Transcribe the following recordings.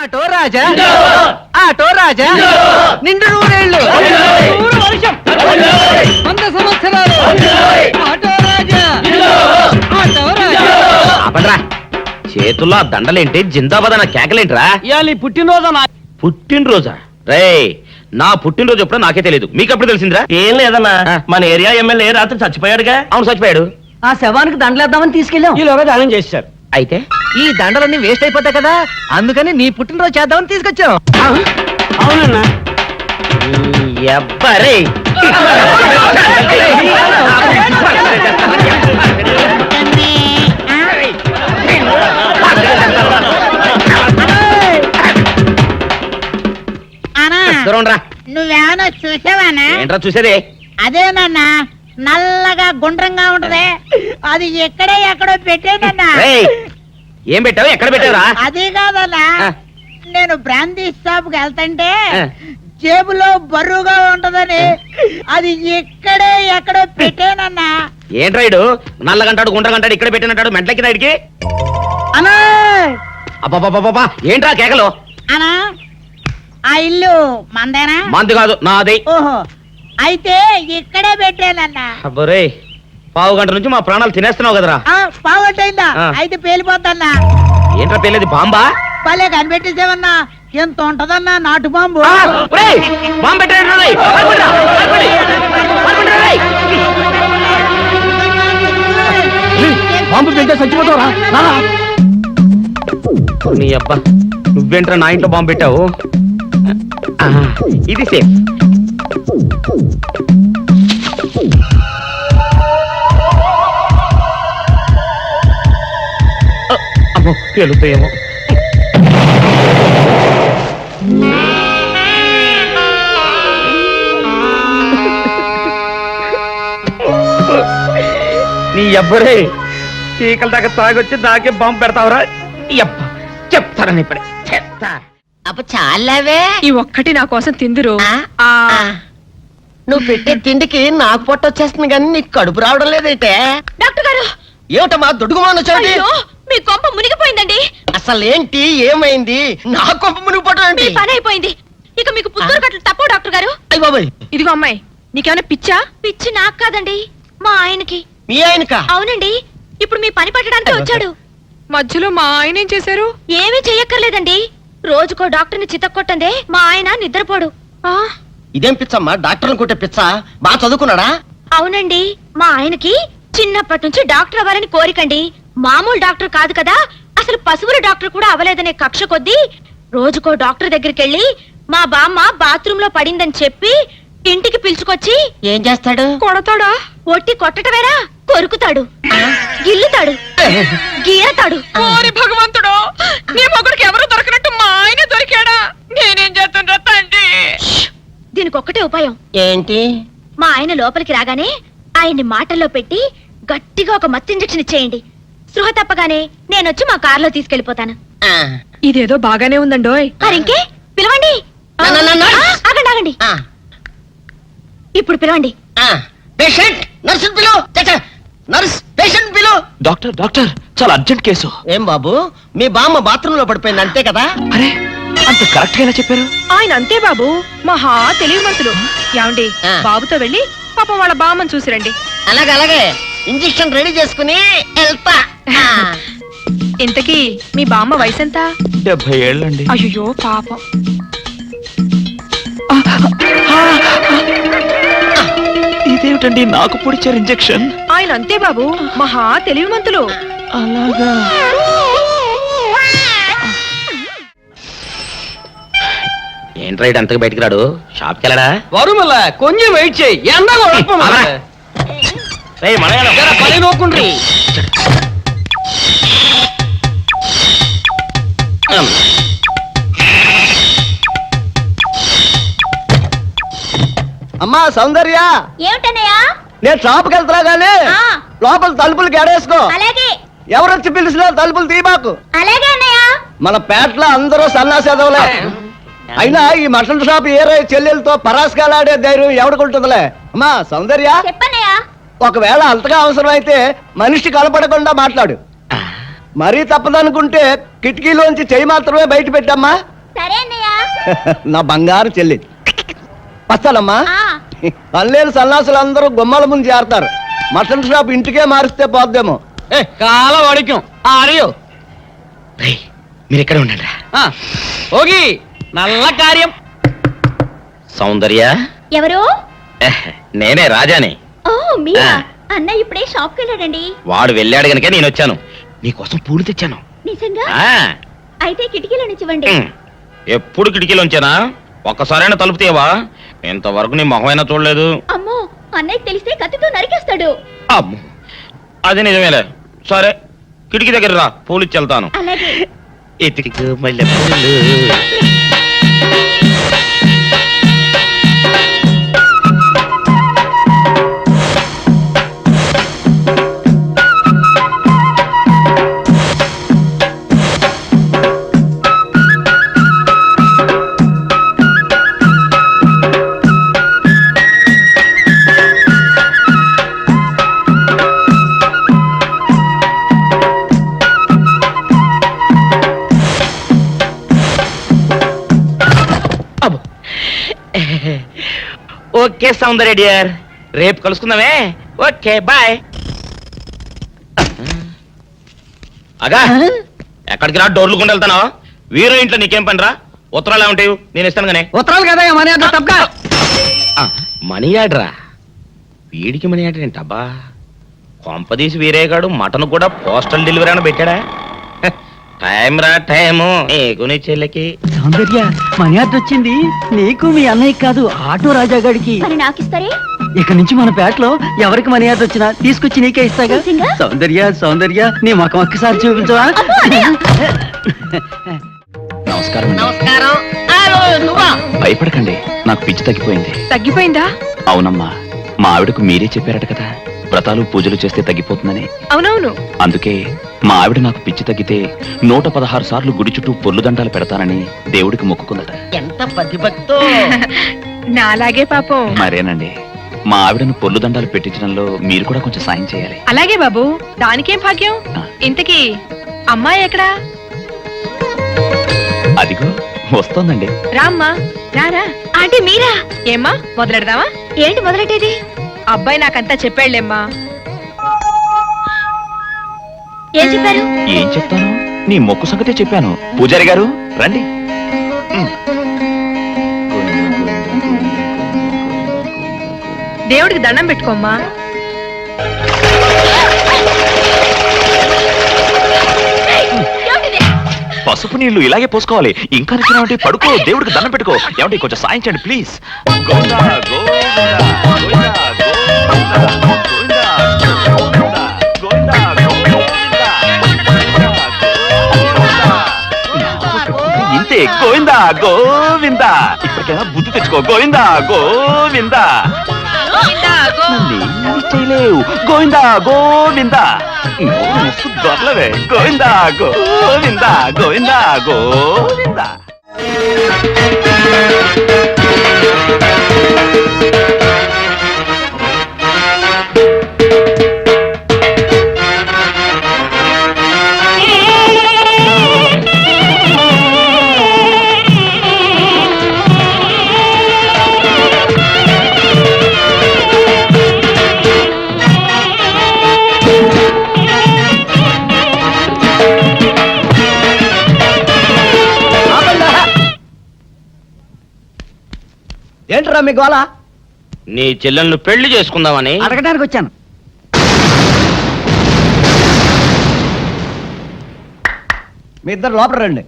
Auto రాజా auto రాజా నిండు నూరేళ్ళు 100 వర్షం 100 సంవత్సరాలు ఆటో రాజా ఆటో రాజా. ఆపండ్రా, చేతుల్లో ఆ దండలేంటి, జిందాబాద్ అన్న కేకలేంట్రా? ఇవాళ పుట్టినరోజా? పుట్టినరోజా? రే, నా పుట్టినరోజు ఎప్పుడో నాకే తెలియదు, మీకు ఎప్పుడు తెలిసిందిరా? ఏం లేదన్నా, మన ఏరియా ఎమ్మెల్యే రాత్రి చచ్చిపోయాడుగా. అవును, చచ్చిపోయాడు. ఆ శవానికి దండలేద్దామని తీసుకెళ్ళాం. ఈలోగా దానం చేశారు. అయితే ఈ దండలన్నీ వేస్ట్ అయిపోతాయి కదా, అందుకని నీ పుట్టినరోజు చేద్దామని తీసుకొచ్చాం. అవునన్నా. ఎవ్వరే నువ్వేమన్నా చూసావానా? ఏంట్రా చూసేది? అదేనన్నా, నల్లగా గుండ్రంగా ఉంటది, అది ఎక్కడో పెట్టేనన్నా. రేయ్, ఏం పెట్టావు, ఎక్కడ పెట్టావురా? అది కాదన్నా, నేను బ్రాందీ షాప్ కి వెళ్తుంటే ఆ. జేబులో బరువుగా ఉంటదని అది ఎక్కడో పెట్టేనన్నా. ఏంట్రా ఇడు నల్లగంటాడు గుండ్రగంటాడు ఇక్కడ పెట్టినట్టాడు మెంట్లకి ఇడికి? అన్నా అబ్బా, ఏంట్రా కేకలు? అన్నా, ఆ ఇల్లు మందేనా? మంది కాదు, నాది. ఓహో, అయితే ఇక్కడే పెట్టానన్నా. అబ్బరే, పావు గంట నుంచి మా ప్రాణాలు తినేస్తున్నావు కదరా. పావుగంటైందా? ఆ. అయితే పేలిపోతాన్నా. ఏంట్రా పేలేది, బాంబా? భలే కనిపెట్టేసేవన్నా, ఎంత ఉంటదన్నా నాటు బాంబు. బాంబు పెట్టాడు. బాంబు పెడితే చచ్చిపోతావరా? నీ అబ్బా, నువ్వేంట్రా నా ఇంట్లో బాంబు పెట్టావు? ఇది సేఫ్. అమ్మో, పేలుతాయేమో. నీ అబ్బరే, చీకల దాకా తాగొచ్చి నాకే బాంబు పెడతావురా? అబ్బా, చెప్తారని ఇప్పుడే చెప్తా. అప్ప చాలావే, ఈ ఒక్కటి నా కోసం తిందురు. నువ్వు పెట్టే తిండికి నాకు పొట్ట వచ్చేస్తుంది కానీ నీకు కడుపు రావడం లేదైతే. డాక్టర్ గారు, ఏమిటమ్మా దొడుగుమాను వచ్చాడు? అయ్యో, మీ కొంప మునిగిపోయిందండి. అసలు ఏంటి, ఏమైంది? నా కొంప మునిగిపోవడం మీ ఏంటి? పని అయిపోయింది. ఇక మీకు పుత్తూరు కట్టలు తప్పవు డాక్టర్ గారు. అయ్య బాబాయ్, ఇదిగో అమ్మాయి, నీకేమైనా పిచ్చా? పిచ్చి నాకు కాదండి, మా ఆయనకి. మీ ఆయనకా? అవునండి, ఇప్పుడు మీ పని పట్టడానికి వచ్చాడు. మధ్యలో మా ఆయన ఏం చేశారు? ఏమీ చెయ్యక్కర్లేదండి, రోజుకో డాక్టర్ని చితక్కొట్టందే మా ఆయన నిద్రపోడు. ఇదేం పిచ్చమ్మా, డాక్టర్ని కొట్టే పిచ్చ? బాగా చదువుకున్నాడా? అవునండి, మా ఆయనకి చిన్నప్పటి నుంచి డాక్టర్ అవ్వాలని కోరికండి. మామూలు డాక్టర్ కాదు కదా, అసలు పశువుల డాక్టర్ కూడా అవ్వలేదనే కక్ష కొద్దీ రోజుకో డాక్టర్ దగ్గరికి వెళ్ళి మా బామ్మ బాత్రూమ్ లో పడిందని చెప్పి ఇంటికి పిలుచుకొచ్చి ఏం చేస్తాడు? కొడతాడా? ఒట్టి కొట్టటమేరా, కొరుకుతాడు, గిల్లుతాడు, గీరతాడు. ఓరి భగవంతుడు, నీ మొగుడికి ఎవరు దొరకనట్టు మా ఆయన దొరికాడా? నేనేం చేస్తుండ్రా తండ్రి? దీనికి ఒక్కటే ఉపాయం. ఏంటి? మా ఆయన లోపలికి రాగానే ఆయన్ని మాటల్లో పెట్టి గట్టిగా ఒక మత్తు ఇంజెక్షన్ ఇచ్చేయండి. స్పృహ తప్పగానే నేనొచ్చి మా కారులో తీసుకెళ్లిపోతాను. ఇదేదో బాగానే ఉందండోయ్. మరింకే పిలవండి. ఆగండి ఆగండి, ఇప్పుడు పిలవండి. పేషెంట్, నర్సు పిలు. నర్స్, పేషెంట్ పిలు. డాక్టర్, డాక్టర్, చాలా అర్జెంట్ కేసు. ఏం బాబు, మీ బామ్మ బాత్రూమ్ లో పడిపోయింది అంతే కదా? అరే, అంత కరెక్ట్ గా ఎలా చెప్పారు? ఆయన అంతే బాబు, మహా తెలివి మనసులు. ఏమండి, బాబుతో వెళ్ళి పాపం వాళ్ళ బామ్మని చూసిరండి. అలాగే ఇంజెక్షన్ రెడీ చేసుకుని వెళ్తా. ఇంతకీ మీ బామ్మ వయసు ఎంత? 70 ఏళ్ళండి. అయ్యో పాపం. ఇదేమిటండి నాకు పొడిచారు ఇంజెక్షన్? ఆయన అంతే బాబు, మహా తెలివి మంతులు. అలాగా? ఏంట్రా ఇడు అంతకు బయటికి రాడు? షాప్కి వెళ్ళడా? వరుమల కొంచెం వెయిట్ చేయి, పని నోకుండ్రి. అమ్మా సౌందర్య, ఏమిటన్నయ్యా? నేను షాప్కి వెళ్తున్నా గానీ లోపల తలుపులు గేడేసుకో. అలాగే ఎవరొచ్చి పిలిచినా తలుపులు తీమాకు. అలాగే అన్నయ్య. మన పేటలో అందరూ సన్నాసేదవులే. అయినా ఈ మటన్ షాప్ ఏరే చెల్లెలతో పరాస్కాలాడే ధైర్యం ఎవడుకుంటుందిలే. అమ్మా సౌందర్య, చెప్పన్నయ్యా. ఒకవేళ అంతగా అవసరమైతే మనిషి కలపడకుండా మాట్లాడు. మరీ తప్పదనుకుంటే కిటికీలోంచి చెయ్యి మాత్రమే బయట పెట్టమ్మా. సరే అన్నయ్య. నా బంగారు చెల్లి వస్తానమ్మా. పల్లెలు సన్నాసులు అందరూ గుమ్మల ముందు చేరతారు. మటన్ షాప్ ఇంటికే మారిస్తే పోద్దేమో. కాలం వాడికం ఆరియో మీరు ఇక్కడ ఉండండి. ఓగి నల్ల కార్యం. సౌందర్య, ఎవరు? నేనే రాజాని. ఓ మీరా? ఆ. అన్నయ్య ఇప్పుడే షాప్కి వెళ్ళాడండి. వాడు వెళ్ళాడు గనుక నేను వచ్చాను. నీకోసం పూలు తెచ్చాను. నిజంగా? ఆ, అయితే కిటికీలో నుంచి ఇవ్వండి. ఎప్పుడు కిటికీలోంచేనా? ఒక్కసారైనా తలుపు తీయవా? ఇంతవరకు నీ మొహమైనా చూడలేదు. అమ్మో, అన్నయ్యకి తెలిస్తే కత్తితో నరికేస్తాడు. అమ్మో, అది నిజమేలే. సరే, కిటికీ దగ్గర రా, పూలు ఇచ్చి వెళ్తాను. అలాగే. ఎతికి మల్లె పూలు. ఓకే సౌందర్య డియర్, రేపు కలుసుకుందామే. Okay bye. అగా ఎక్కడికి రా, డోర్లు కొండ వెళ్తానా? వీరో ఇంట్లో నీకేం పని రా? ఉత్తరాలు ఏమంటాయి? నేను ఇస్తాను గానే. ఉత్తరాలు కదా మనీ అంత తప్ప. మనీ ఆర్డరా? వీడికి మనీ ఆర్డర్ ఏంటబ్బా? కొంపదీసి వీరేగాడు మటన్ కూడా పోస్టల్ డెలివరీ అని పెట్టాడా? టైం రా టైము నీకు నీ చెల్లెకి. సౌందర్య, మనీ ఆర్డర్ వచ్చింది. నీకు మీ అన్నయ్య కాదు, ఆటో రాజా గాడికి. మరి నాకు ఇస్తారే? ఇక నుంచి మన పేటలో ఎవరికి మనీ ఆర్డర్ వచ్చినా తీసుకొచ్చి నీకే ఇస్తాగా. నిజంగా? సౌందర్య, సౌందర్య, నీ ముఖం ఒక్కసారి చూపించవా? నమస్కారం అండి. నమస్కారం. నువ్వా? భయపడకండి, నాకు పిచ్చి తగ్గిపోయింది. తగ్గిపోయిందా? అవునమ్మా, మా ఆవిడకు మీరే చెప్పారట కదా, వ్రతాలు పూజలు చేస్తే తగ్గిపోతుందని. అవునవును. అందుకే మా ఆవిడ నాకు పిచ్చి తగ్గితే 116 సార్లు గుడి చుట్టూ పొర్లు దండాలు పెడతానని దేవుడికి మొక్కుకుందట. ఎంత పతిభక్తో. నాలాగే పాపం. మరేనండి, మా ఆవిడను పొర్లు దండాలు పెట్టించడంలో మీరు కూడా కొంచెం సాయం చేయాలి. అలాగే బాబు, దానికేం భాగ్యం. ఇంతకీ అమ్మాయి ఎక్కడా? అదిగో వస్తోందండి. రామ్మా, రారా. ఆంటీ మీరా? ఏమ్మా, మొదలెడదామా? ఏంటి మొదలెట్టేది? అబ్బాయి నాకంతా చెప్పాడులేమ్మా. ఏం చెప్పారు? ఏం చెప్తాను, నీ మొక్కు సంగతే చెప్పాను. పూజారి గారు రండి. దేవుడికి దండం పెట్టుకోమ్మా. పసుపు నీళ్లు ఇలాగే పోసుకోవాలి. ఇంకా నచ్చినావంటే పడుకో, దేవుడికి దండం పెట్టుకో. ఏమంటే కొంచెం సాయం చేయండి ప్లీజ్. గోవిందా, గోవిందా, గోవిందా, గోవిందా, గోవిందా, గోవిందా, గోవిందా. ఇంతే, గోవిందా గోవిందా. ఇప్పటికైనా బుద్ధి తెచ్చుకో. గోవిందా గోవిందా. నన్నేమీ చేయలేవు. గోవిందా గోవిందా. దొరలవే. గోవిందా గోవిందా, గోవిందా గోవిందా. ఏంట్రా మీ గోళ? నీ చెల్లెళ్ళు పెళ్లి చేసుకుందామని. అడగడానికి వచ్చాను. మీ ఇద్దరు లోపల రండి.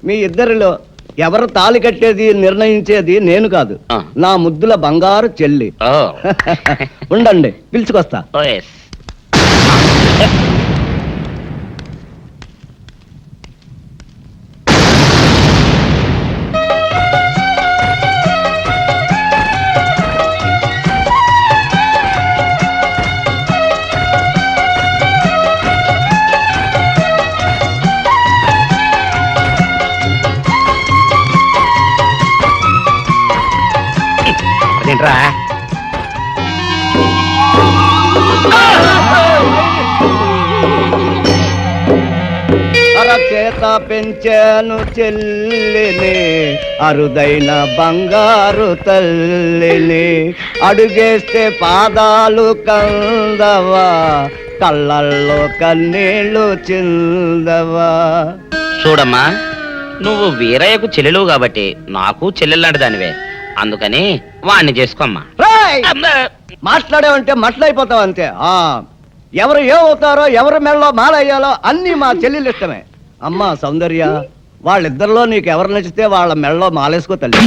మీ ఇద్దరిలో ఎవరు తాళి కట్టేది నిర్ణయించేది నేను కాదు, ఆ. నా ముద్దుల బంగారు చెల్లి. ఓ. ఉండండి, పిలుచుకొస్తా. ఓ, yes. అదేంట్రా? చేత పెంచాను చెల్లిని, అరుదైన బంగారు తల్లిని. అడుగేస్తే పాదాలు కందవా, కళ్ళల్లో కన్నీళ్ళు చిందవా. చూడమ్మా, నువ్వు వీరయ్యకు చెల్లెలు కాబట్టి నాకు చెల్లెల్లాంటి దానివే, అందుకని వాణ్ణి చేసుకోమ్మా. రేయ్! మాట్లాడేవంటే మట్లయిపోతావు అంతే. ఎవరు ఏమవుతారో, ఎవరి మెడలో మాలయ్యాలో అన్ని మా చెల్లెలు ఇష్టమే. అమ్మా సౌందర్య, వాళ్ళిద్దరిలో నీకు ఎవరు నచ్చితే వాళ్ళ మెడలో మాలేసుకో తల్లి.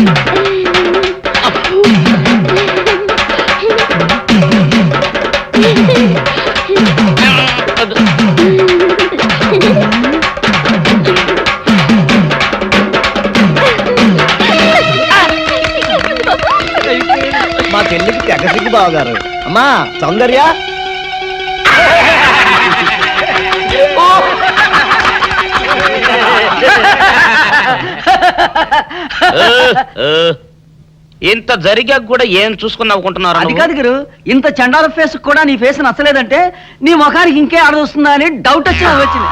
మా చెల్లికి తెగ సిగ్గు బావగారు. అమ్మా సౌందర్య, ఇంత జరిగాక కూడా ఏం చూసుకుని నవ్వుకుంటున్నారు? అది కాదు గురు, ఇంత చండాల ఫేస్ కూడా నీ ఫేస్ నచ్చలేదంటే నీ ముఖానికి ఇంకే ఆడదొస్తుందా అని డౌట్ వచ్చి వచ్చింది.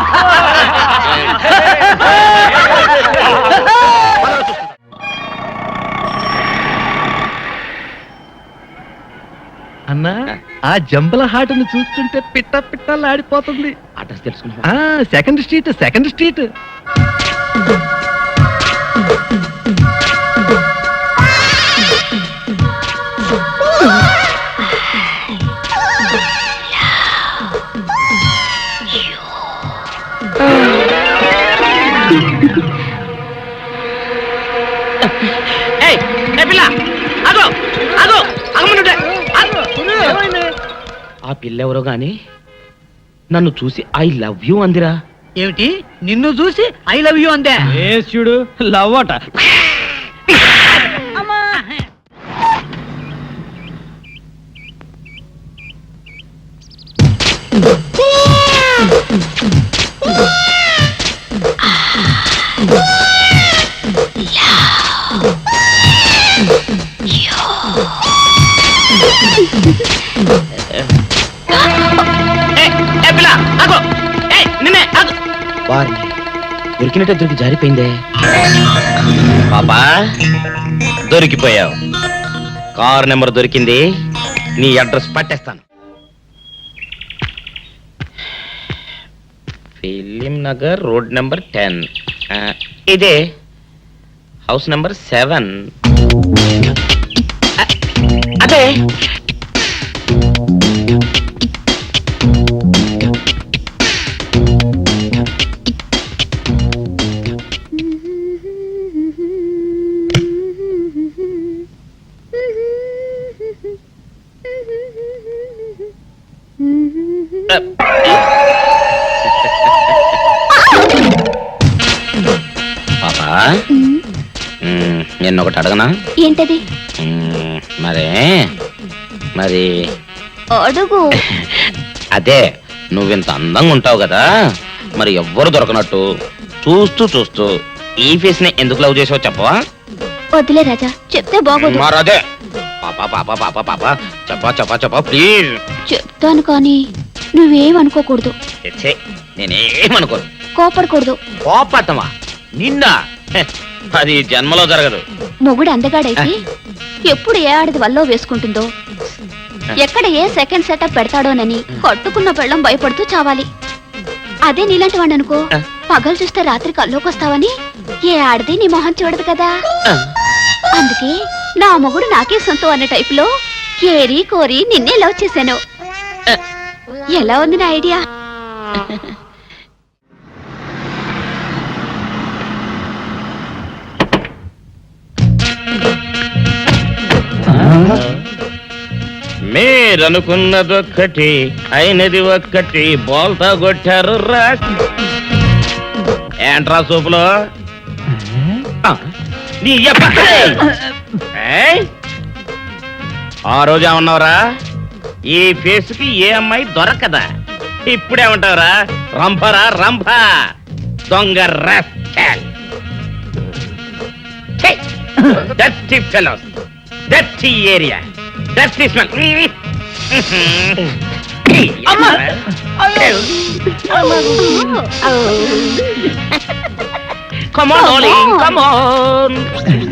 అన్నా, ఆ జంబల హాటును చూస్తుంటే పిట్ట పిట్టలాడిపోతుంది. అడ్రస్ తెలుసుకున్నా? Second street, second street. ఆ పిల్లెవరో గాని నన్ను చూసి ఐ లవ్ యూ అందిరా. ఏమిటి, నిన్ను చూసి ఐ లవ్ యూ అందే? చూడు, లవ్ అట. వారిని దొరికినట్టే దొరికి జారిపోయిందే. పాపా, దొరికిపోయావు. కారు నెంబర్ దొరికింది, నీ అడ్రస్ పట్టేస్తాను. Film Nagar, road number 10. ఇదే హౌస్ నెంబర్ 7. అదే. పాపా, నిన్నొకటి అడగనా? ఏంటది? మరి అడుగు. అదే, నువ్వింత అందంగా ఉంటావు కదా, మరి ఎవ్వరు దొరకనట్టు చూస్తూ చూస్తూ ఈ ఫేస్ ని ఎందుకు లవ్ చేసావు చెప్పవా? వద్దులే రాజా, చెప్తే బాగోదు. మరదే. పాపా పాపా పాపా పాపా, చెప్పా చెప్పా చెప్పా ప్లీజ్. చెప్తాను కానీ నువ్వేమనుకోకూడదు. నేనేమనుకోను. కోపడకూడదు. కోపట్టమా? నిన్న అది జన్మలో జరగదు. మొగుడు అందగాడైతే ఎప్పుడు ఏ ఆడది వల్లో వేసుకుంటుందో, ఎక్కడ ఏ సెకండ్ సెటప్ పెడతాడోనని కట్టుకున్న పెళ్ళం భయపడుతూ చావాలి. అదే నీలాంటి వాడు అనుకో, పగలు చూస్తే రాత్రి కల్లోకొస్తావని ఏ ఆడది నీ మొహం చూడదు కదా. అందుకే నా మొగుడు నాకే సొంతం అన్న టైప్ లో ఏరి కోరి నిన్నే లవ్ చేశాను. ఎలా ఉంది నా ఐడియా? మీరనుకున్నదొక్కటి అయినది ఒక్కటి, బోల్తా కొట్టారు రా. ఏంట్రా సూపులో నీ ఆ రోజు ఏమన్నావురా? ఈ ఫేస్ కి ఏ అమ్మాయి దొరకదా. ఇప్పుడేమంటావురా? రంభరా రంభ, దొంగ rascal. Dirty fellows, dirty area, dirty smell. Come on, darling, come on.